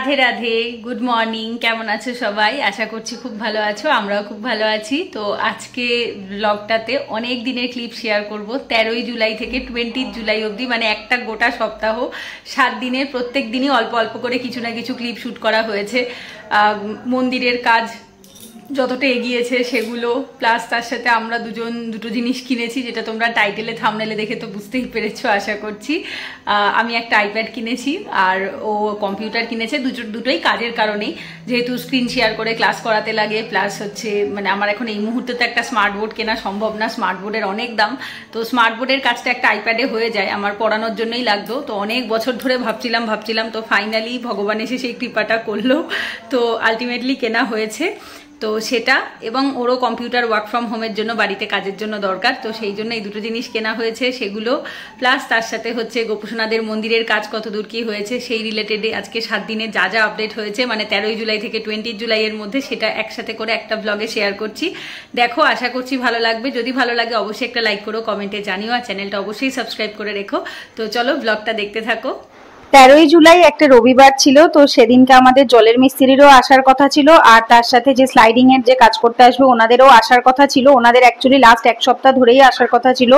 Radhe Radhe, good morning. কেমন আছো সবাই? আশা করছি খুব ভালো আছো, আমরাও খুব ভালো আছি। তো আজকে ব্লগটাতে অনেক দিনের ক্লিপ শেয়ার করব। 13ই জুলাই থেকে 20 জুলাই অবধি, মানে একটা গোটা সপ্তাহ, 7 দিনের প্রত্যেক দিনই অল্প অল্প করে কিছু না কিছু ক্লিপ শ্যুট করা হয়েছে। মন্দিরের কাজ যতটা এগিয়েছে সেগুলো, প্লাস তার সাথে আমরা দুটো জিনিস কিনেছি, যেটা তোমরা টাইটেলে থাম্বনেলে দেখে তো বুঝতেই পেরেছো আশা করছি। আমি একটা আইপ্যাড কিনেছি আর ও কম্পিউটার কিনেছে। দুটোই কাজের কারণেই, যেহেতু স্ক্রিন শেয়ার করে ক্লাস করাতে লাগে, প্লাস হচ্ছে মানে আমার এখন এই মুহূর্তে তো একটা স্মার্ট বোর্ড কেনা সম্ভব না, স্মার্ট বোর্ডের অনেক দাম। তো স্মার্ট বোর্ডের কাজটা একটা আইপ্যাডে হয়ে যায়, আমার পড়ানোর জন্যই লাগতো। তো অনেক বছর ধরে ভাবছিলাম, তো ফাইনালি ভগবান এসে সেই কৃপাটা করলো। তো আলটিমেটলি কেনা হয়েছে। তো সেটা, এবং ওরও কম্পিউটার ওয়ার্ক ফ্রম হোমের জন্য বাড়িতে কাজের জন্য দরকার, তো সেই জন্য এই দুটো জিনিস কেনা হয়েছে, সেগুলো প্লাস তার সাথে হচ্ছে গোপুসোনাদের মন্দিরের কাজ কত দূর কি হয়েছে সেই রিলেটেডে আজকে 7 দিনে যা যা আপডেট হয়েছে, মানে 13ই জুলাই থেকে 20 জুলাইয়ের মধ্যে, সেটা একসাথে করে একটা ব্লগে শেয়ার করছি। দেখো, আশা করছি ভালো লাগবে। যদি ভালো লাগে অবশ্যই একটা লাইক করো, কমেন্টে জানিও, আর চ্যানেলটা অবশ্যই সাবস্ক্রাইব করে রেখো। তো চলো ব্লগটা দেখতে থাকো। 13ই জুলাই একটা রবিবার ছিল, তো সেদিনকে আমাদের জলের মিস্ত্রিরও আসার কথা ছিল, আর তার সাথে যে স্লাইডিং এর যে কাজ করতে আসবে ওনাদেরও আসার কথা ছিল। ওনাদের অ্যাকচুয়ালি লাস্ট এক সপ্তাহ ধরেই আসার কথা ছিল,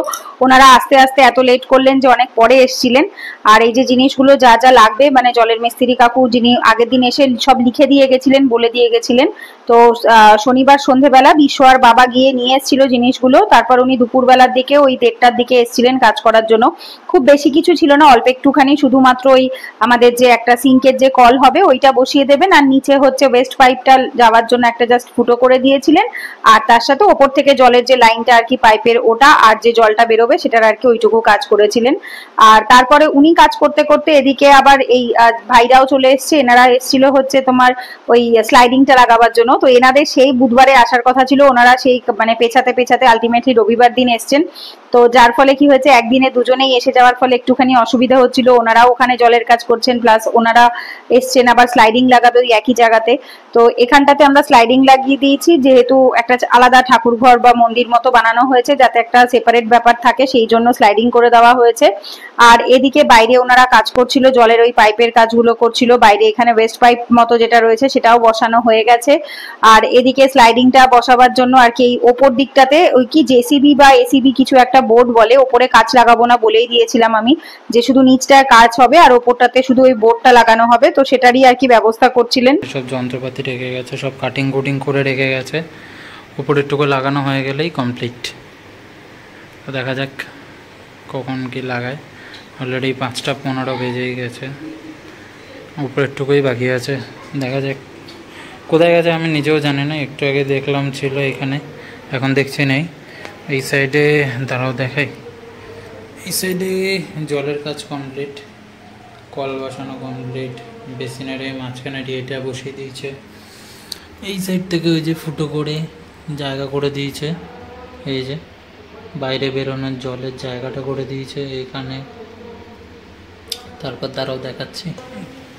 ওনারা আস্তে আস্তে এত লেট করলেন যে অনেক পরে এসেছিলেন। আর এই যে জিনিসগুলো যা যা লাগবে, মানে জলের মিস্ত্রি কাকু যিনি আগের দিন এসে সব লিখে দিয়ে গেছিলেন, বলে দিয়ে গেছিলেন। তো শনিবার সন্ধেবেলা বিশ্ব আর বাবা গিয়ে নিয়ে এসেছিল জিনিসগুলো, তারপর উনি দুপুরবেলার দিকে ওই 1:30টার দিকে এসেছিলেন কাজ করার জন্য। খুব বেশি কিছু ছিল না, অল্প একটুখানি, শুধুমাত্র ওই আমাদের যে একটা সিঙ্কের যে কল হবে ওইটা বসিয়ে দেবেন, আর নিচে হচ্ছে ওয়েস্ট পাইপটা যাওয়ার জন্য একটা জাস্ট ফুটো করে দিয়েছিলেন, আর তার সাথে ওপর থেকে জলের যে লাইনটা আর কি পাইপের ওটা, আর যে জলটা বেরোবে সেটার আর কি ওইটুকু কাজ করেছিলেন। আর তারপরে উনি কাজ করতে করতে এদিকে আবার এই ভাইরাও চলে এসছে, এনারা এসেছিল হচ্ছে তোমার ওই স্লাইডিংটা লাগাবার জন্য। তো এনাদের সেই বুধবারে আসার কথা ছিল, ওনারা সেই মানে পেছাতে পেছাতে আলটিমেটলি রবিবার দিন এসছেন। তো যার ফলে কি হয়েছে, একদিনে দুজনেই এসে যাওয়ার ফলে একটুখানি অসুবিধা হচ্ছিল। ওনারাও ওখানে জলের কাজ করছেন, প্লাস ওনারা এসছেন আবার স্লাইডিং লাগাবে ওই একই জায়গাতে। তো এখানটাতে আমরা স্লাইডিং লাগিয়ে দিয়েছি, যেহেতু একটা আলাদা ঠাকুর ঘর বা মন্দির মতো বানানো হয়েছে, যাতে একটা সেপারেট ব্যাপার থাকে, সেই জন্য স্লাইডিং করে দেওয়া হয়েছে। আর এদিকে বাইরে ওনারা কাজ করছিল, জলের ওই পাইপের কাজগুলো করছিল বাইরে। এখানে ওয়েস্ট পাইপ মতো যেটা রয়েছে সেটাও বসানো হয়ে গেছে। আর এদিকে স্লাইডিংটা বসাবার জন্য আর কি ওপর দিকটাতে ওই কি জেসিবি বা এসিবি কিছু একটা বোর্ড বলে, ওপরে কাজ লাগাবো না বলেই দিয়েছিলাম আমি, যে শুধু নিচটায় কাজ হবে আর ওপরটাতে শুধু ওই বোর্ডটা লাগানো হবে। তো সেটারই আর কি ব্যবস্থা করছিলেন। সব যন্ত্রপাতি রেখে গেছে, সব কাটিং কুটিং করে রেখে গেছে, উপরের টুকু লাগানো হয়ে গেলেই কমপ্লিট। তো দেখা যাক কখন কি লাগায়। অলরেডি 5:15 বেজেই গেছে, উপরের টুকুই বাকি আছে। দেখা যাক কোথায় গেছে আমি নিজেও জানি না, একটু আগে দেখলাম ছিল এখানে, এখন দেখছি নেই। এই সাইডে দাঁড়াও দেখাই, এই সাইডে জলের কাজ কমপ্লিট, কল বসানো কমপ্লিট, বেসিনের মাঝখানে ডিএটা বসিয়ে দিয়েছে। এই সাইড থেকে ওই যে ফুটো করে জায়গা করে দিয়েছে, এই যে বাইরে বেরোনোর জলের জায়গাটা করে দিয়েছে এখানে। তারপর দাঁড়াও দেখাচ্ছি,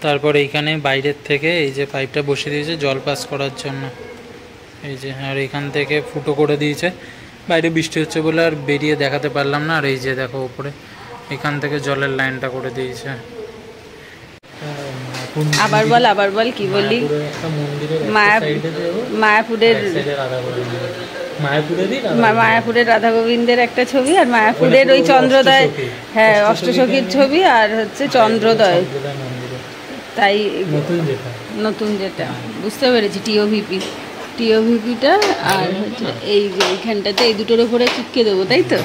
তারপর এইখানে বাইরের থেকে এই যে পাইপটা বসিয়ে দিয়েছে জল পাস করার জন্য, এই যে। আর এখান থেকে ফুটো করে দিয়েছে, বাইরে বৃষ্টি হচ্ছে বলে আর বেরিয়ে দেখাতে পারলাম না। আর এই যে দেখো উপরে এখান থেকে জলের লাইনটা করে দিয়েছে। আবার বল কি বললি? মায়াপুরের রাধা গোবিন্দের একটা ছবি, আর মায়াপুরের ওই চন্দ্রোদয়, হ্যাঁ অষ্টসখীর ছবি, আর হচ্ছে চন্দ্রোদয়। তাই নতুন যেটা বুঝতে পেরেছি, টিওভিপিটা, আর হচ্ছে এই যে এইখানটাতে এই দুটোর উপরে চিপকে দেবো, তাই তো?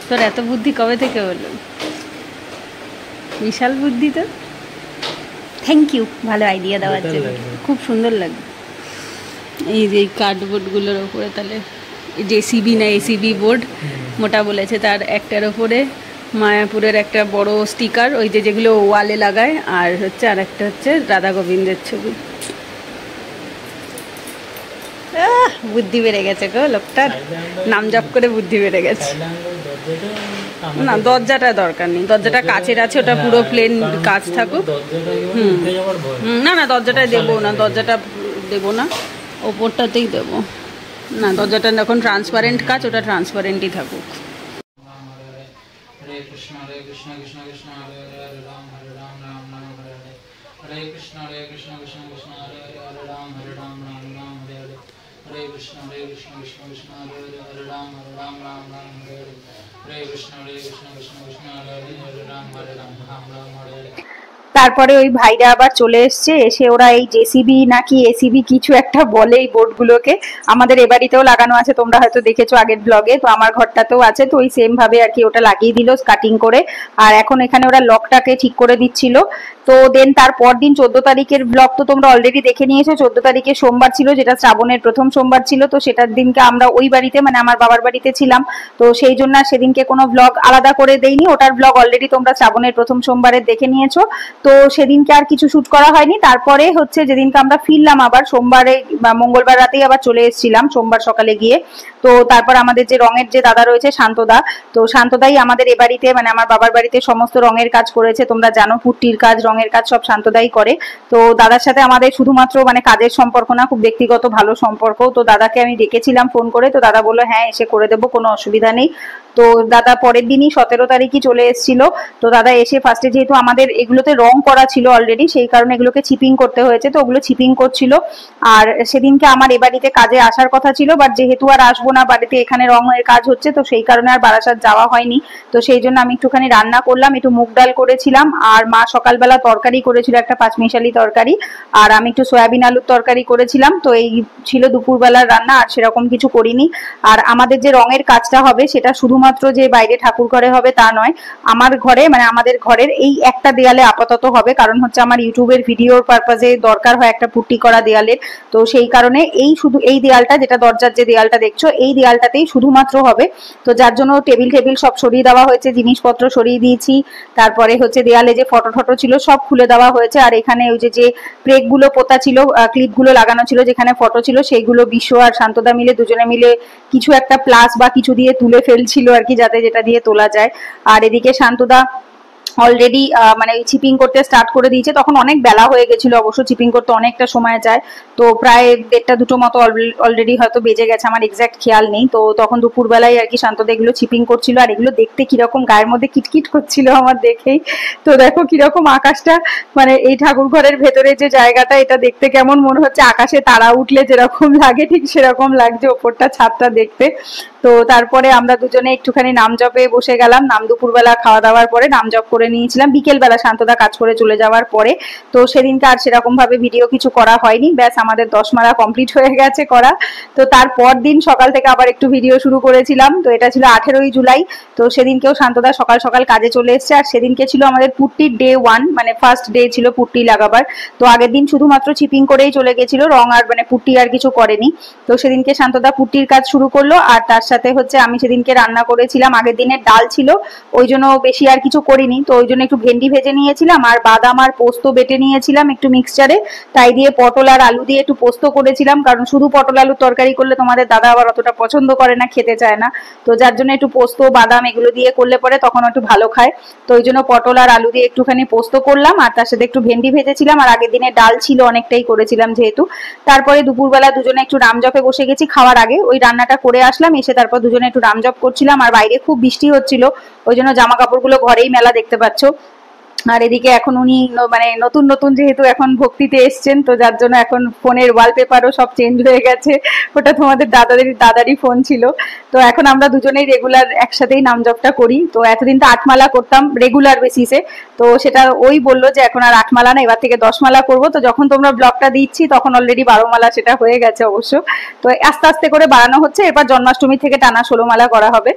তোর এত বুদ্ধি কবে থেকে হলো? বিশাল বুদ্ধি তো, থ্যাংক ইউ ভালো আইডিয়া দেওয়ার জন্য, খুব সুন্দর লাগে। এই যে কার্ডবোর্ডগুলোর ওপরে তাহলে জেসিবি না এসিবি বোর্ড মোটা বলেছে, তার একটার ওপরে মায়াপুরের একটা বড় স্টিকার, ওই যে যেগুলো ওয়ালে লাগায়, আর হচ্ছে আর একটা হচ্ছে রাধা গোবিন্দের ছবি। বুদ্ধি বেড়ে গেছে গো লোকটার, নাম জপ করে বুদ্ধি বেড়ে গেছে। না দরজাটা দরকার নেই, দরজাটা কাচের আছে, ওটা পুরো প্লেন কাজ থাকুক। না দরজাটাই দেবো না, দরজাটা দেবো না, ওপরটাতেই দেবো। না দরজাটা যখন ট্রান্সপারেন্ট কাজ, ওটা ট্রান্সপারেন্টই থাকুক। হরে কৃষ্ণ কৃষ্ণ কৃষ্ণ হরে হরে, হরে রাম রাম রাম হরে হরে, हरे कृष्ण कृष्ण कृष्ण हरे हरे हरे राम राम राम हरे हरे हरे कृष्ण कृष्ण कृष्ण हरे हरे हरे राम राम राम हरे हरे हरे कृष्ण कृष्ण कृष्ण हरे हरे राम राम हरे हरे। তারপরে ওই ভাইরা আবার চলে এসছে, এসে ওরা এই জেসিবি নাকি এসিবি কিছু একটা বলে এই বোর্ডগুলোকে, আমাদের এ বাড়িতেও লাগানো আছে, তোমরা হয়তো দেখেছো আগের ব্লগে, তো আমার ঘরটাতেও আছে, তো ওই সেম ভাবে আর কি ওটা লাগিয়ে দিল কাটিং করে। আর এখন এখানে ওরা লকটাকে ঠিক করে দিচ্ছিল। তো দেন তারপর দিন 14 তারিখের ব্লগ তো তোমরা অলরেডি দেখে নিয়েছো। 14 তারিখে সোমবার ছিল, যেটা শ্রাবণের প্রথম সোমবার ছিল, তো সেটার দিনকে আমরা ওই বাড়িতে মানে আমার বাবার বাড়িতে ছিলাম, তো সেই জন্য সেদিনকে কোনো ব্লগ আলাদা করে দেইনি, ওটার ব্লগ অলরেডি তোমরা শ্রাবণের প্রথম সোমবারের দেখে নিয়েছো। তো সেদিনকে আর কিছু শুট করা হয়নি। তারপরে হচ্ছে যেদিনকে আমরা ফিরলাম আবার সোমবারে বা মঙ্গলবার রাতেই আবার চলে এসেছিলাম সোমবার সকালে গিয়ে। তো তারপর আমাদের যে রঙের যে দাদা রয়েছে শান্তদা, তো শান্তদাই আমাদের এ বাড়িতে মানে আমার বাবার বাড়িতে সমস্ত রঙের কাজ করেছে, তোমরা জানো পুট্টির কাজ রঙের কাজ সব শান্তদাই করে। তো দাদার সাথে আমাদের শুধুমাত্র মানে কাজের সম্পর্ক না, খুব ব্যক্তিগত ভালো সম্পর্ক। তো দাদাকে আমি ডেকেছিলাম ফোন করে, তো দাদা বললো হ্যাঁ এসে করে দেবো, কোনো অসুবিধা নেই। তো দাদা পরের দিনই 17 তারিখই চলে এসেছিল। তো দাদা এসে ফার্স্টে যেহেতু আমাদের এগুলোতে রং করা ছিল অলরেডি, সেই কারণে এগুলোকে চিপিং করতে হয়েছে, তো ওগুলো চিপিং করছিল। আর সেদিনকে আমার এ বাড়িতে কাজে আসার কথা ছিল, বাট যেহেতু আর আসবো না বাড়িতে, এখানে রঙের কাজ হচ্ছে, তো সেই কারণে আর বারাসাত যাওয়া হয়নি। তো সেই জন্য আমি একটুখানি রান্না করলাম, একটু মুগ ডাল করেছিলাম, আর মা সকালবেলা তরকারি করেছিল একটা পাঁচমিশালি তরকারি, আর আমি একটু সয়াবিন আলুর তরকারি করেছিলাম। তো এই ছিল দুপুরবেলার রান্না, আর সেরকম কিছু করিনি। আর আমাদের যে রঙের কাজটা হবে সেটা শুধুমাত্র যে বাইরে ঠাকুর ঘরে হবে তা নয়, আমার ঘরে মানে আমাদের ঘরের এই একটা দেয়ালে আপাতত হবে, কারণ হচ্ছে আমার ইউটিউবের ভিডিওর পারপাজে দরকার হয় একটা পুট্টি করা দেয়ালের। তো সেই কারণে এই শুধু এই দেয়ালটা, যেটা দরজার যে দেয়ালটা দেখছো, এই দেয়ালটাতেই শুধুমাত্র হবে। তো যার জন্য টেবিল সব সরিয়ে দেওয়া হয়েছে, জিনিসপত্র সরিয়ে দিয়েছি। তারপরে হচ্ছে দেয়ালে যে ফটো ছিল সব খুলে দেওয়া হয়েছে। আর এখানে ওই যে প্রেক গুলো পোতা ছিল, ক্লিপ গুলো লাগানো ছিল যেখানে ফটো ছিল, সেইগুলো বিশ্ব আর শান্তদা মিলে দুজনে মিলে কিছু একটা প্লাস বা কিছু দিয়ে তুলে ফেলছিল আর কি, যাতে যেটা দিয়ে তোলা যায়। আর এদিকে শান্তদা অলরেডি মানে চিপিং করতে স্টার্ট করে দিয়েছে। তখন অনেক বেলা হয়ে গেছিল, অবশ্য চিপিং করতে অনেকটা সময় যায়, তো প্রায় 1:30-2টো মতো অলরেডি হয়তো বেজে গেছে, আমার এক্সাক্ট খেয়াল নেই। তো তখন দুপুরবেলায় আর কি শান্তদা এগুলো চিপিং করছিল, আর এগুলো দেখতে কিরকম গায়ের মধ্যে কিটকিট করছিল আমার দেখেই। তো দেখো কিরকম আকাশটা, মানে এই ঠাকুর ঘরের ভেতরে যে জায়গাটা, এটা দেখতে কেমন মনে হচ্ছে আকাশে তারা উঠলে যেরকম লাগে ঠিক সেরকম লাগছে ওপরটা ছাদটা দেখতে। তো তারপরে আমরা দুজনে একটুখানি নাম জপে বসে গেলাম, নাম দুপুরবেলা খাওয়া দাওয়ার পরে নাম জপ করে নিয়েছিলাম বিকেলবেলা শান্তদা কাজ করে চলে যাওয়ার পরে। তো সেদিনকে আর সেরকম ভাবে ভিডিও কিছু করা হয়নি, ব্যাস আমাদের 10 মালা কমপ্লিট হয়ে গেছে করা। তো তারপর দিন সকাল থেকে আবার একটু ভিডিও শুরু করেছিলাম। তো এটা ছিল 18ই জুলাই। তো সেদিনকেও শান্তদা সকাল সকাল কাজে চলে এসছে, আর সেদিনকে ছিল আমাদের পুট্টির ডে 1, মানে ফার্স্ট ডে ছিল পুট্টি লাগাবার। তো আগের দিন শুধুমাত্র চিপিং করেই চলে গেছিল, রং আর মানে পুট্টি আর কিছু করেনি। তো সেদিনকে শান্তদা পুট্টির কাজ শুরু করলো, আর তার সাথে হচ্ছে আমি সেদিনকে রান্না করেছিলাম, আগের দিনের ডাল ছিল ওই জন্য বেশি আর কিছু করিনি, তো ওই জন্য একটু ভেন্ডি ভেজে নিয়েছিলাম, আর বাদাম আর পোস্ত বেটে নিয়েছিলাম একটু মিক্সচারে, তাই দিয়ে পটল আর আলু দিয়ে একটু পোস্ত করেছিলাম, কারণ শুধু পটল আলুর তরকারি করলে তোমাদের দাদা আবার অতটা পছন্দ করে না, খেতে চায় না। তো যার জন্য একটু পোস্ত বাদাম এগুলো দিয়ে করলে পরে তখন একটু ভালো খায়। তো ওই জন্য পটল আর আলু দিয়ে একটুখানি পোস্ত করলাম, আর তার সাথে একটু ভেন্ডি ভেজেছিলাম, আর আগের দিনে ডাল ছিল অনেকটাই করেছিলাম যেহেতু। তারপরে দুপুরবেলা দুজনে একটু রামজপে বসে গেছি, খাওয়ার আগে ওই রান্নাটা করে আসলাম, এসে তারপর দুজনে একটু রামজপ করছিলাম। আর বাইরে খুব বৃষ্টি হচ্ছিল, ওই জন্য জামা কাপড়গুলো ঘরেই মেলা, দেখতে পাচ্ছ। আর এদিকে এখন উনি মানে নতুন নতুন যেহেতু এখন ভক্তিতে এসছেন, তো যার জন্য এখন ফোনের ওয়ালপেপারও সব চেঞ্জ হয়ে গেছে, ওটা তোমাদের দাদারই ফোন ছিল। তো এখন আমরা দুজনেই রেগুলার একসাথেই নাম জপটা করি। তো এতদিন তো 8 মালা করতাম রেগুলার বেসিসে, তো সেটা ওই বললো যে এখন আর 8 মালা না, এবার থেকে 10 মালা করবো। তো যখন তোমরা ব্লগটা দিচ্ছি তখন অলরেডি 12 মালা সেটা হয়ে গেছে অবশ্য। তো আস্তে আস্তে করে বাড়ানো হচ্ছে, এবার জন্মাষ্টমী থেকে টানা 16 মালা করা হবে।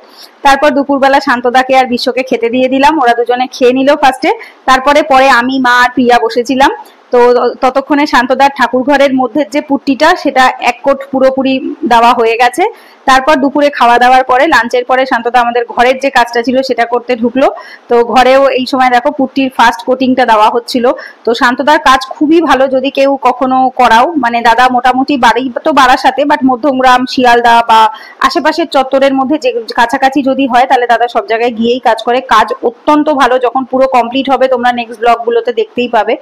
তারপর দুপুরবেলা শান্তদাকে আর বিশ্বকে খেতে দিয়ে দিলাম, ওরা দুজনে খেয়ে নিল ফার্স্টে। তারপরে আমি মা আর প্রিয়া বসেছিলাম। তো ততক্ষণে শান্তদার ঠাকুর ঘরের মধ্যে যে পুট্টিটা সেটা 1 কোট পুরোপুরি দেওয়া হয়ে গেছে। তারপর দুপুরে খাওয়া দাওয়ার পরে লাঞ্চের পরে শান্তদা আমাদের ঘরের যে কাজটা ছিল সেটা করতে ঢুকলো। তো ঘরেও এই সময় দেখো পুট্টির ফার্স্ট কোটিংটা দেওয়া হচ্ছিল। তো শান্তদার কাজ খুবই ভালো, যদি কেউ কখনো করাও, মানে দাদা মোটামুটি বাড়ি তো বারাসাতে, বাট মধ্যমগ্রাম শিয়ালদা বা আশেপাশের চত্বরের মধ্যে যে কাছাকাছি যদি হয় তাহলে দাদা সব জায়গায় গিয়েই কাজ করে, কাজ অত্যন্ত ভালো। যখন পুরো কমপ্লিট হবে তোমরা নেক্সট ব্লগ গুলোতে দেখতেই পাবে।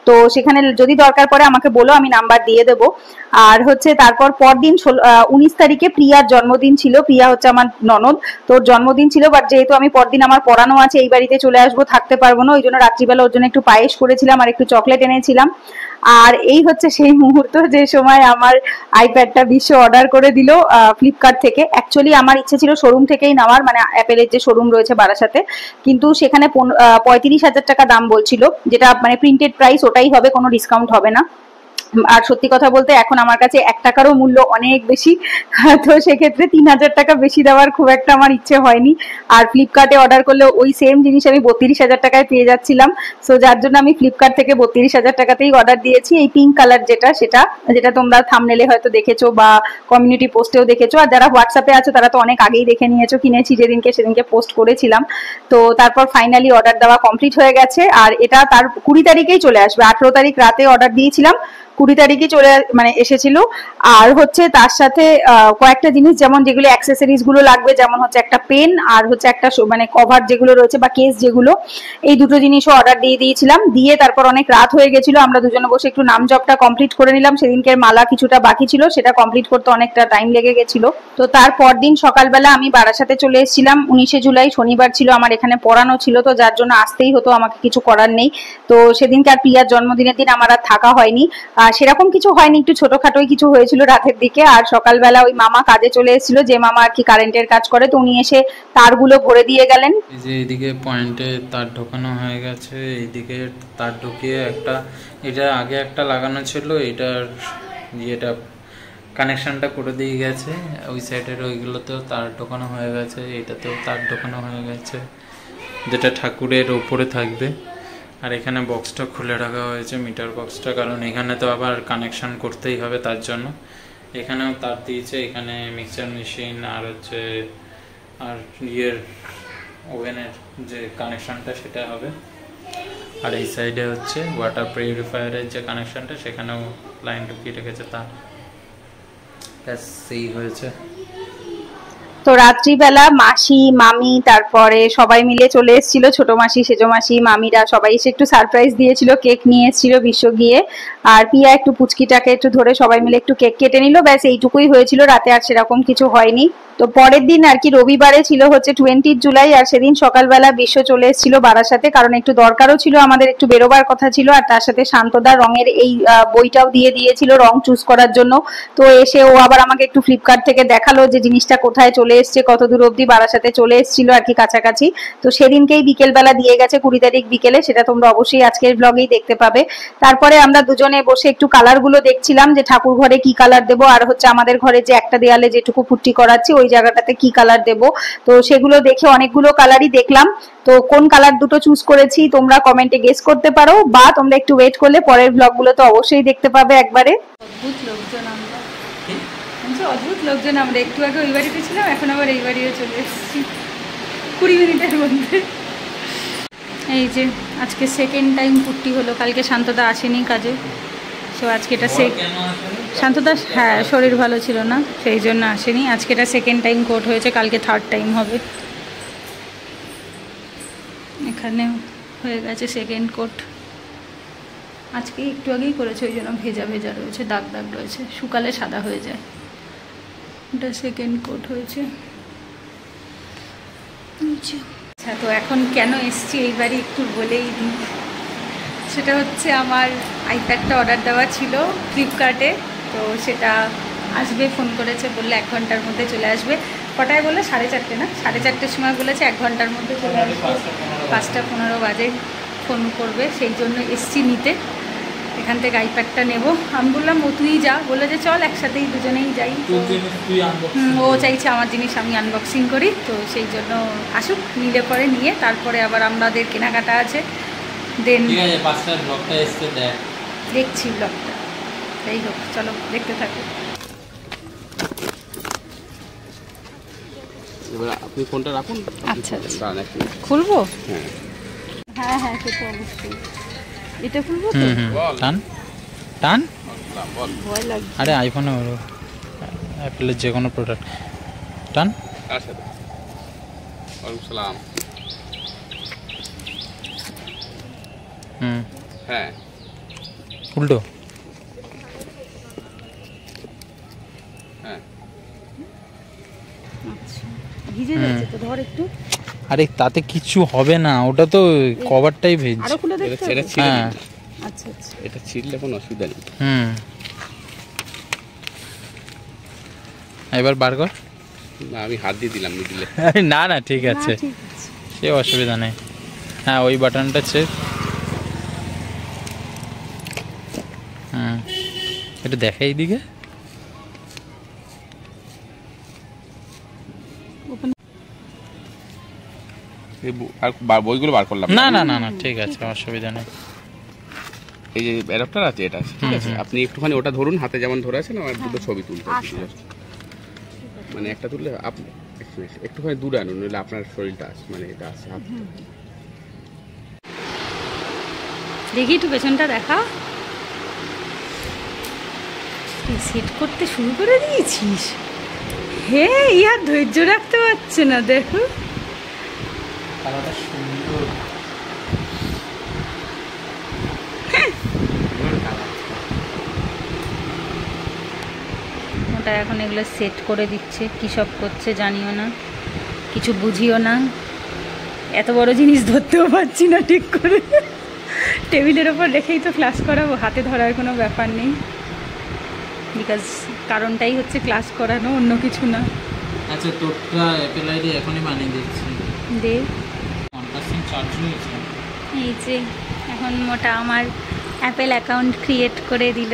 তো সেখানে যদি দরকার পড়ে আমাকে বলো, আমি নাম্বার দিয়ে দেবো। আর হচ্ছে তারপর পরদিন 19 তারিখে প্রিয়ার জন্মদিন ছিল। প্রিয়া হচ্ছে আমার ননদ, তোর জন্মদিন ছিল, বাট যেহেতু আমি পরদিন আমার পড়ানো আছে, এই বাড়িতে চলে আসবো, থাকতে পারবো না, ওই জন্য রাত্রিবেলা ওর জন্য একটু পায়েস করেছিলাম আর একটু চকলেট এনেছিলাম। আর এই হচ্ছে সেই মুহূর্ত যে সময় আমার আইপ্যাডটা বিশ্ব অর্ডার করে দিল ফ্লিপকার্ট থেকে। অ্যাকচুয়ালি আমার ইচ্ছে ছিল শোরুম থেকেই নেওয়ার, মানে অ্যাপেলের যে শোরুম রয়েছে বারাসাতে, কিন্তু সেখানে 35,000 টাকা দাম বলছিল, যেটা মানে প্রিন্টেড প্রাইস ওটাই হবে, কোনো ডিসকাউন্ট হবে না। আর সত্যি কথা বলতে এখন আমার কাছে 1 টাকারও মূল্য অনেক বেশি, তো সেক্ষেত্রে 3,000 টাকা বেশি দেওয়ার খুব একটা আমার ইচ্ছে হয়নি। আর ফ্লিপকার্টে অর্ডার করলে ওই সেম জিনিস আমি 32,000 টাকায় পেয়ে যাচ্ছিলাম। সো যার জন্য আমি ফ্লিপকার্ট থেকে 32,000 টাকাতেই অর্ডার দিয়েছি। এই পিঙ্ক কালার যেটা তোমরা থাম্বনেলে হয়তো দেখেছো বা কমিউনিটি পোস্টেও দেখেছো, আর যারা হোয়াটসঅ্যাপে আছো তারা তো অনেক আগেই দেখে নিয়েছো, কিনেছি সেদিনকে পোস্ট করেছিলাম। তো তারপর ফাইনালি অর্ডার দেওয়া কমপ্লিট হয়ে গেছে, আর এটা তার 20 তারিখেই চলে আসবে। 18 তারিখ রাতে অর্ডার দিয়েছিলাম, 20 তারিখে এসেছিল। আর হচ্ছে তার সাথে কয়েকটা জিনিস, যেমন যেগুলো অ্যাক্সেসরিজ গুলো লাগবে, যেমন হচ্ছে একটা পেন আর হচ্ছে একটা মানে কভার যেগুলো রয়েছে বা কেস যেগুলো, এই দুটো জিনিসও অর্ডার দিয়ে দিয়েছিলাম। দিয়ে তারপর অনেক রাত হয়ে গেছিল, আমরা দুজনে বসে একটু নাম জপটা কমপ্লিট করে নিলাম। সেদিনকে মালা কিছুটা বাকি ছিল, সেটা কমপ্লিট করতে অনেকটা টাইম লেগে গেছিল। তো তারপর দিন সকালবেলা আমি বারাসাতে চলে এসেছিলাম। 19শে জুলাই শনিবার ছিল, আমার এখানে পড়ানো ছিল, তো যার জন্য আসতেই হতো, আমাকে কিছু করার নেই। তো সেদিনকে আর প্রিয়ার জন্মদিনের দিন আমার আর থাকা হয়নি। সেরকম কিছু হয়নি, একটু ছোটখাটোই কিছু হয়েছিল রাতের দিকে। আর সকালবেলা ওই মামা কাজে চলে এসেছিল, যে মামা আর কি কারেন্টের কাজ করে, তো উনি এসে তারগুলো ভরে দিয়ে গেলেন। এই যে এইদিকে পয়েন্টে তার ঢোকানো হয়ে গেছে, এইদিকে তার ঢুকিয়ে একটা, এটা আগে একটা লাগানো ছিল, এটার ইয়েটা কানেকশনটা করে দিয়ে গেছে। ওই সাইডের ওইগুলোতেও তার ঢোকানো হয়ে গেছে, এটাতেও তার ঢোকানো হয়ে গেছে, যেটা ঠাকুরের ওপরে থাকবে। আর এখানে বক্সটা খুলে রাখা হয়েছে, মিটার বক্সটা, কারণ এখানে তো আবার কানেকশন করতেই হবে, তার জন্য এখানেও তার দিয়েছে। এখানে মিক্সার মেশিন আর হচ্ছে আর ইয়ের ওভেনের যে কানেকশনটা সেটা হবে। আর এই সাইডে হচ্ছে ওয়াটার পিউরিফায়ারের যে কানেকশনটা, সেখানেও লাইন ঢুকিয়ে রেখেছে তার। ব্যাস সেই হয়েছে। তো রাত্রিবেলা মাসি, মামি, তারপরে সবাই মিলে চলে এসেছিল, ছোট মাসি, সেজো মাসি, মামিরা সবাই এসে একটু সারপ্রাইজ দিয়েছিল, কেক নিয়ে এসেছিল বিশ্ব গিয়ে। আর পিয়া একটু পুচকিটাকে একটু ধরে সবাই মিলে একটু কেক কেটে নিল, ব্যাস এইটুকুই হয়েছিল, রাতে আর সেরকম কিছু হয়নি। তো পরের দিন আর কি রবিবারে ছিল হচ্ছে 20 জুলাই, আর সেদিন সকালবেলা বিশ্ব চলে এসেছিল বারাসাতে, কারণ একটু দরকারও ছিল, আমাদের একটু বেরোবার কথা ছিল। আর তার সাথে শান্তদার রঙের এই বইটাও দিয়ে দিয়েছিল রং চুজ করার জন্য। তো এসে ও আবার আমাকে একটু ফ্লিপকার্ট থেকে দেখালো যে জিনিসটা কোথায় চলে এসছে, কত দূর অব্দি বারাসাতে চলে এসেছিল আর কি, কাছাকাছি। তো সেদিনকেই বিকেলবেলা দিয়ে গেছে, 20 তারিখ বিকেলে, সেটা তোমরা অবশ্যই আজকের ব্লগেই দেখতে পাবে। তারপরে আমরা দুজনে বসে একটু কালার গুলো দেখছিলাম, যে ঠাকুর ঘরে কি কালার দেবো, আর হচ্ছে আমাদের ঘরে যে একটা দেয়ালে যেটুকু পুট্টি করাচ্ছি ওই জায়গাটাতে কি কালার দেব। তো সেগুলো দেখে অনেকগুলো কালারই দেখলাম। তো কোন কালার দুটো চুজ করেছি তোমরা কমেন্টে গেস করতে পারো, বা তোমরা একটু ওয়েট করলে পরের ব্লগগুলো তো অবশ্যই দেখতে পাবে একবারে। অদ্ভুত লোকজন আমরা একটু আগে ওই বাড়িতে ছিলাম, এখন আবার এই বাড়িও চলে এসেছি 20 মিনিটের মধ্যে। এই যে আজকে সেকেন্ড টাইম পুট্টি হলো, কালকে শান্তদা আসেনি কাজে, সো আজকে এটা শান্তদা হ্যাঁ শরীর ভালো ছিল না, সেই জন্য আসেনি। আজকে এটা সেকেন্ড টাইম কোট হয়েছে, কালকে থার্ড টাইম হবে। এখানে হয়ে গেছে সেকেন্ড কোট, আজকে একটু আগেই করেছে, ওই জন্য ভেজা ভেজা রয়েছে, দাগ দাগ রয়েছে, শুকালে সাদা হয়ে যায়। এটা সেকেন্ড কোট হয়েছে। আচ্ছা, তো এখন কেন এসছি এই বাড়ি একটু বলেই দিই। সেটা হচ্ছে আমার আইপ্যাডটা অর্ডার দেওয়া ছিল ফ্লিপকার্টে, তো সেটা আসবে, ফোন করেছে, বললে 1 ঘন্টার মধ্যে চলে আসবে। কটায় বললে? 4:30 না, 4:30 সময় বলেছে 1 ঘন্টার মধ্যে চলে আসবে। 5:15 বাজে ফোন করবে, সেই জন্য এসছি নিতে। এখান থেকে আইপ্যাডটা নেব। আমি বললাম ও তুই যা, বললো যে চল একসাথেই দুজনেই যাই। ও চাইছে আমার জিনিস আমি আনবক্সিং করি, তো সেই জন্য আসুক, নিলে পরে নিয়ে তারপরে আবার আমাদের কেনাকাটা আছে। দেন দেখছি ব্লগটা, যাই হোক চলো দেখতে থাকো। আপনি ফোনটা রাখুন। আচ্ছা আচ্ছা, খুলবো? হ্যাঁ হ্যাঁ সে তো অবশ্যই। এটা খুলবো তো? টান টান, ভয় লাগছে। আরে আইফোনে হলো, অ্যাপেলের যে কোনো প্রোডাক্ট টান। আচ্ছা, ওয়ালাইকুম সালাম। হ্যাঁ উল্টো। হ্যাঁ আচ্ছা ভিজে যাচ্ছে তো, ধর একটু। আরে তাতে কিছু হবে না, ওটা তো কভারটাই ভেজ। আরো খুলে দেখতে এটা হবে? ছিঁড়ে হ্যাঁ। দিন। আচ্ছা আচ্ছা। এটা ছিঁড়লে কোনো অসুবিধা নেই। এবার বার কর। না আমি হাত দিয়ে দিলাম মিডিলে। না না ঠিক না, আছে, ঠিক আছে। সে অসুবিধা নেই। হ্যাঁ ওই বাটনটা চেক। এটা দেখে এইদিকে। আর বইগুলো বার করলাম না না না না ঠিক আছে, অসুবিধা নেই। এই যে অ্যাডাপ্টার আছে, এটা আছে, ঠিক আছে। আপনি একটুখানি ওটা ধরুন, হাতে যেমন ধরে আছেন, আর দুটো ছবি তুলতে হবে just। মানে একটা তুললে আপনি একটুখানি দূরে আনুন, নইলে আপনার শরীরটা আছে, মানে এটা আছে হাত। দেখি একটু পেছনটা দেখা। সেট করতে শুরু করে দিয়েছিস? হে ইয়ার ধৈর্য রাখতে পারছে না, দেখো। ওটা এখন এগুলো সেট করে দিচ্ছে, কী সব করছে জানিও না, কিছু বুঝিও না। এত বড় জিনিস ধরতেও পারছি না ঠিক করে। টেবিলের ওপর রেখেই তো ক্লাস করাবো, হাতে ধরার কোনো ব্যাপার নেই। বিকজ কারণটাই হচ্ছে ক্লাস করানো, অন্য কিছু না। আচ্ছা তোরটা অ্যাপেল আইডি এখনই বানিয়ে দিচ্ছি। দে 1% চার্জ হয়েছে। এই যে এখন মোটা আমার অ্যাপেল অ্যাকাউন্ট ক্রিয়েট করে দিল।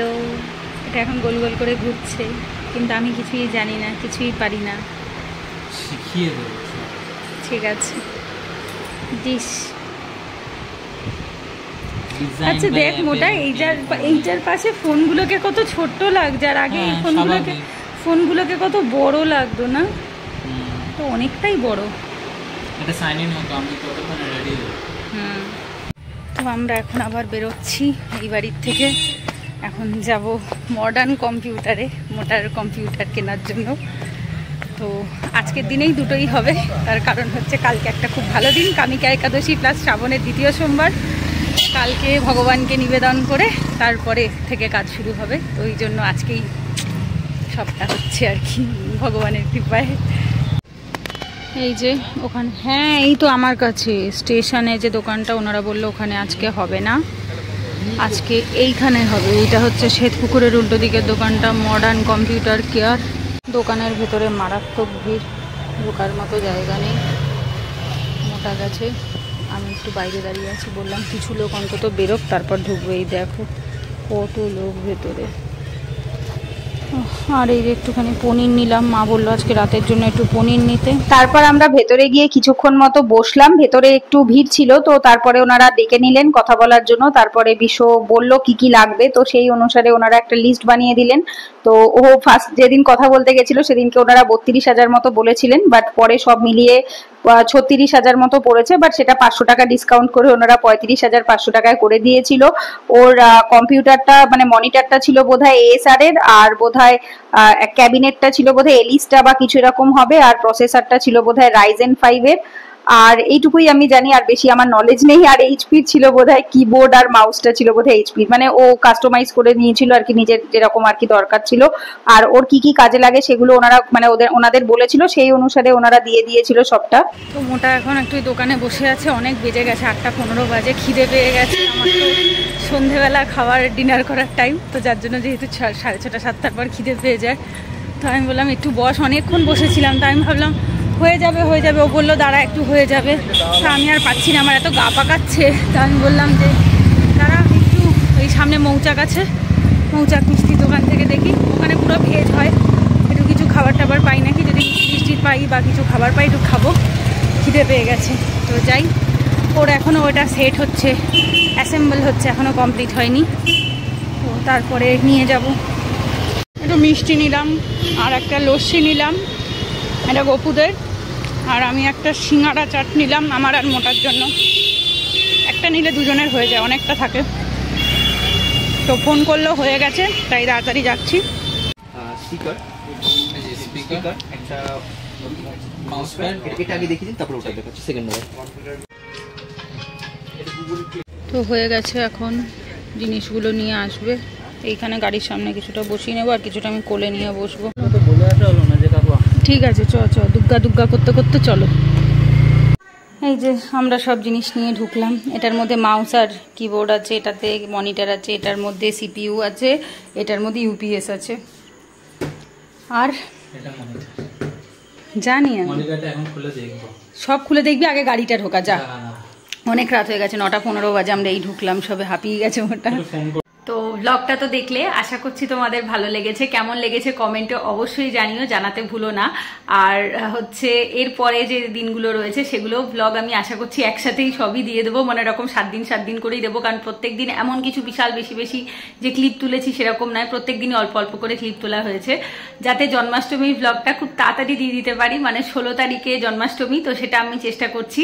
এটা এখন গোল গোল করে ঘুরছে, কিন্তু আমি কিছুই জানি না, কিছুই পারি না। শিখিয়ে দেবো। ঠিক আছে দিস। আচ্ছা দেখ মোটা, এইটার পাশে ফোনগুলোকে কত ছোট্ট লাগছে, আর আগে এই ফোনগুলোকে কত বড় লাগতো না? তো অনেকটাই বড়। এটা সাইন ইন হতো, আমি ততক্ষণে রেডি হই। তো আমরা এখন আবার বেরোচ্ছি এই বাড়ির থেকে। এখন যাব মডার্ন কম্পিউটারে, মোটার কম্পিউটার কেনার জন্য। তো আজকের দিনেই দুটোই হবে, তার কারণ হচ্ছে কালকে একটা খুব ভালো দিন, কামিকা একাদশী প্লাস শ্রাবণের দ্বিতীয় সোমবার। কালকে ভগবানকে নিবেদন করে তারপরে থেকে কাজ শুরু হবে, তো ওই জন্য আজকেই সবটা হচ্ছে আর কি, ভগবানের কৃপায়। এই যে ওখানে, হ্যাঁ এই তো আমার কাছে স্টেশনে যে দোকানটা, ওনারা বললো ওখানে আজকে হবে না, আজকে এইখানে হবে। এইটা হচ্ছে শ্বেতপুকুরের উল্টো দিকের দোকানটা, মডার্ন কম্পিউটার কেয়ার। দোকানের ভেতরে মারাত্মক ভিড়, ঢোকার মতো জায়গা নেই। মোটা গেছে, আমি একটু বাইরে দাঁড়িয়ে আছি, বললাম কিছু লোক অন্তত বেরোক তারপর ঢুকবে। এই দেখো কত লোক ভেতরে। আর এই যে একটুখানি পনির নিলাম, মা বললো আজকে রাতের জন্য একটু পনির নিতে। তারপর আমরা ভেতরে গিয়ে কিছুক্ষণ মতো বসলাম, ভেতরে একটু ভিড় ছিল, তো তারপরে ওনারা ডেকে নিলেন কথা বলার জন্য। তারপরে বিশ্ব বলল কি কি লাগবে, তো সেই অনুসারে ওনারা একটা লিস্ট বানিয়ে দিলেন। তো ও ফার্স্ট যেদিন কথা বলতে গেছিল সেদিনকে ওনারা 32,000 মতো বলেছিলেন, বাট পরে সব মিলিয়ে 36,000 মতো পড়েছে, বাট সেটা 500 টাকা ডিসকাউন্ট করে ওনারা 35,500 টাকায় করে দিয়েছিল। ওর কম্পিউটারটা মানে মনিটরটা ছিল বোধহয় এএসআর এর, আর বোধহয় ক্যাবিনেটটা ছিল বোধহয় এলিস্টা বা কিছু এরকম হবে, আর প্রসেসরটা ছিল বোধহয় রাইজেন 5 এর। আর এইটুকুই আমি জানি, আর বেশি আমার নলেজ নেই। আর এইচপির ছিল বোধহয় কিবোর্ড, আর মাউসটা ছিল বোধহয় এইচপির, মানে ও কাস্টমাইজ করে নিয়েছিল আর কি, নিজের যেরকম আর কি দরকার ছিল। আর ওর কি কি কাজে লাগে সেগুলো ওনারা মানে ওনাদের বলেছিল, সেই অনুসারে ওনারা দিয়ে দিয়েছিল সবটা। তো মোটা এখন একটু দোকানে বসে আছে, অনেক বেজে গেছে, 8:15 বাজে, খিদে পেয়ে গেছে। আমার তো সন্ধেবেলা খাবার ডিনার করার টাইম, তো যার জন্য যেহেতু 6:30 7টার পর খিদে পেয়ে যায়, তো আমি বললাম একটু বস, অনেকক্ষণ বসেছিলাম, তো আমি ভাবলাম হয়ে যাবে। ও বললো দাঁড়া একটু হয়ে যাবে। তা আমি আর পাচ্ছি না, আমার এত গা পাকাচ্ছে। তা আমি বললাম যে দাঁড়া একটু, ওই সামনে মৌচাক আছে, মৌচাক মিষ্টির দোকান থেকে দেখি, ওখানে পুরো ভেজ হয়, একটু কিছু খাবার টাবার পাই নাকি, যদি মিষ্টি পাই বা কিছু খাবার পাই একটু খাবো, খিদে পেয়ে গেছে। তো যাই, ওর এখনও ওটা সেট হচ্ছে, অ্যাসেম্বল হচ্ছে, এখনও কমপ্লিট হয়নি। তো তারপরে নিয়ে যাব। একটু মিষ্টি নিলাম, আর একটা লস্যি নিলাম, এটা গপুদের, আর আমি একটা সিঙ্গাড়া চাট নিলাম আমার আর মোটার জন্য। একটা নিলে দুজনের হয়ে যায়, অনেকটা থাকে। তো ফোন করলেও হয়ে গেছে, তাই তাড়াতাড়ি যাচ্ছি। একটা মাউস প্যাড, এটা আগে দেখিয়ে দিন, তারপর ওটা দেখাচ্ছি সেকেন্ড নাম্বার। তো হয়ে গেছে এখন জিনিসগুলো নিয়ে আসবে। এইখানে গাড়ির সামনে কিছুটা বসিয়ে নেবো আর কিছুটা আমি কোলে নিয়ে বসবো। ঠিক আছে, চ দুগ্গা দুগ্গা করতে করতে চলো। এই যে আমরা সব জিনিস নিয়ে ঢুকলাম। এটার মধ্যে মাউস আর কিবোর্ড আছে, এটাতে মনিটর আছে, এটার মধ্যে সিপিইউ আছে, এটার মধ্যে ইউপিএস আছে। আর জানি সব খুলে দেখবি, আগে গাড়িটা ঢোকা যা। অনেক রাত হয়ে গেছে, 9:15 বাজে, আমরা এই ঢুকলাম, সবে হাঁপিয়ে গেছে ওটা। তো ব্লগটা তো দেখলে, আশা করছি তোমাদের ভালো লেগেছে। কেমন লেগেছে কমেন্টে অবশ্যই জানিও, জানাতে ভুলো না। আর হচ্ছে এরপরে যে দিনগুলো রয়েছে সেগুলো ব্লগ আমি আশা করছি একসাথেই সবই দিয়ে দেবো, মানে এরকম 7 দিন করেই দেবো। কারণ প্রত্যেক দিন এমন কিছু বিশাল বেশি যে ক্লিপ তুলেছি সেরকম নয়, প্রত্যেক দিনই অল্প অল্প করে ক্লিপ তোলা হয়েছে, যাতে জন্মাষ্টমীর ব্লগটা খুব তাড়াতাড়ি দিয়ে দিতে পারি। মানে 16 তারিখে জন্মাষ্টমী, তো সেটা আমি চেষ্টা করছি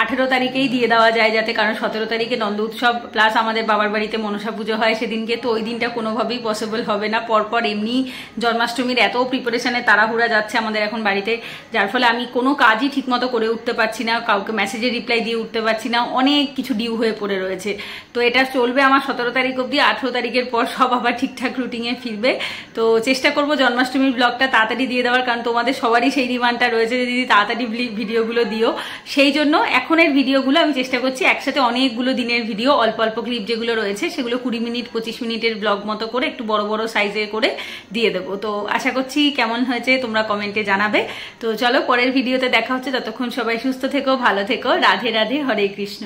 18 তারিখেই দিয়ে দেওয়া যায় যাতে, কারণ 17 তারিখে নন্দ উৎসব প্লাস আমাদের বাবার বাড়িতে মনসা পুজো হয় সেদিনকে, তো ওই দিনটা কোনোভাবেই পসিবল হবে না। পরপর এমনি জন্মাষ্টমীর এত প্রিপারেশনে তাড়াহুড়া যাচ্ছে আমাদের এখন বাড়িতে, যার ফলে আমি কোনো কাজই ঠিকমতো করে উঠতে পারছি না, কাউকে মেসেজের রিপ্লাই দিয়ে উঠতে পারছি না, অনেক কিছু ডিউ হয়ে পড়ে রয়েছে। তো এটা চলবে আমার 17 তারিখ অবধি। 18 তারিখের পর সব আবার ঠিকঠাক রুটিনে ফিরবে। তো চেষ্টা করবো জন্মাষ্টমীর ব্লগটা তাড়াতাড়ি দিয়ে দেওয়ার, কারণ তোমাদের সবারই সেই ডিমান্ডটা রয়েছে যে দিদি তাড়াতাড়ি ভিডিওগুলো দিও। সেই জন্য এখনের ভিডিওগুলো আমি চেষ্টা করছি একসাথে অনেকগুলো দিনের ভিডিও, অল্প অল্প ক্লিপ যেগুলো রয়েছে সেগুলো 20 মিনিট 25 মিনিটের ব্লগ মতো করে একটু বড় বড় সাইজে করে দিয়ে দেবো। তো আশা করছি কেমন হয়েছে তোমরা কমেন্টে জানাবে। তো চলো পরের ভিডিওতে দেখা হচ্ছে, ততক্ষণ সবাই সুস্থ থেকো, ভালো থেকো, রাধে রাধে, হরে কৃষ্ণ।